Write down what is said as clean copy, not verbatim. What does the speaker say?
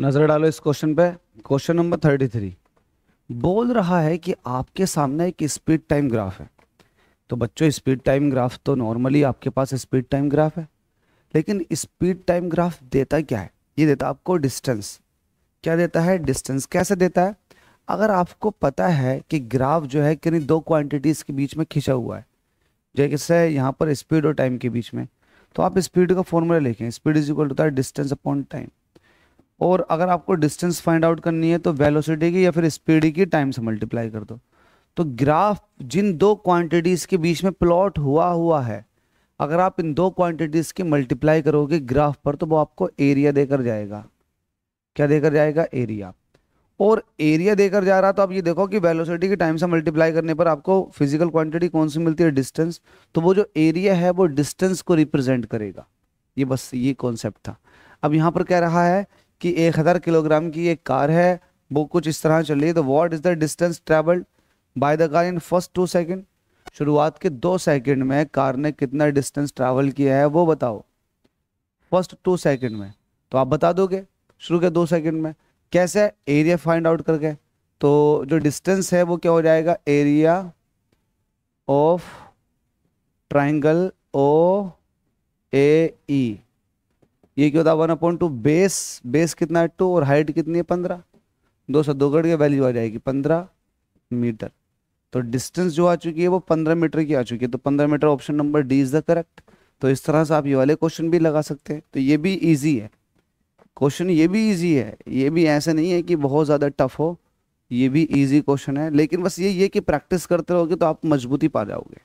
नजर डालो इस क्वेश्चन पे। क्वेश्चन नंबर 33 बोल रहा है कि आपके सामने एक स्पीड टाइम ग्राफ है। तो बच्चों, स्पीड टाइम ग्राफ तो नॉर्मली आपके पास स्पीड टाइम ग्राफ है, लेकिन स्पीड टाइम ग्राफ देता क्या है? ये देता आपको डिस्टेंस। क्या देता है? डिस्टेंस। कैसे देता है? अगर आपको पता है कि ग्राफ जो है किन्हीं दो क्वांटिटीज के बीच में खिंचा हुआ है, जैसे यहाँ पर स्पीड और टाइम के बीच में, तो आप स्पीड का फॉर्मूला लिखें। Speed is equal to distance upon time. और अगर आपको डिस्टेंस फाइंड आउट करनी है तो वेलोसिटी की या फिर स्पीड की टाइम से मल्टीप्लाई कर दो। तो ग्राफ जिन दो क्वांटिटीज के बीच में प्लॉट हुआ हुआ है, अगर आप इन दो क्वांटिटीज की मल्टीप्लाई करोगे ग्राफ पर, तो वो आपको एरिया देकर जाएगा। क्या देकर जाएगा? एरिया। और एरिया देकर जा रहा, तो आप ये देखो कि वेलोसिटी की टाइम से मल्टीप्लाई करने पर आपको फिजिकल क्वांटिटी कौन सी मिलती है? डिस्टेंस। तो वो जो एरिया है वो डिस्टेंस को रिप्रेजेंट करेगा। ये बस ये कॉन्सेप्ट था। अब यहाँ पर कह रहा है कि 1000 किलोग्राम की एक कार है, वो कुछ इस तरह चल रही है। तो what is the distance travelled by the car in first 2 second? शुरुआत के 2 सेकेंड में कार ने कितना डिस्टेंस ट्रैवल किया है वो बताओ, फर्स्ट 2 सेकेंड में। तो आप बता दोगे शुरू के 2 सेकेंड में। कैसे? एरिया फाइंड आउट करके। तो जो डिस्टेंस है वो क्या हो जाएगा? एरिया ऑफ ट्राइंगल ओ ए ई। ये क्या होता है? 1/2। बेस, बेस कितना है? 2, और हाइट कितनी है? 15। 2 से 2 कट के वैल्यू आ जाएगी 15 मीटर। तो डिस्टेंस जो आ चुकी है वो 15 मीटर की आ चुकी है। तो 15 metre, option number D is the correct. तो इस तरह से आप ये वाले क्वेश्चन भी लगा सकते हैं। तो ये भी इजी है क्वेश्चन, ये भी इजी है। ये भी ऐसे नहीं है कि बहुत ज़्यादा टफ हो, ये भी इजी क्वेश्चन है। लेकिन बस ये कि प्रैक्टिस करते रहोगे तो आप मजबूती पा जाओगे।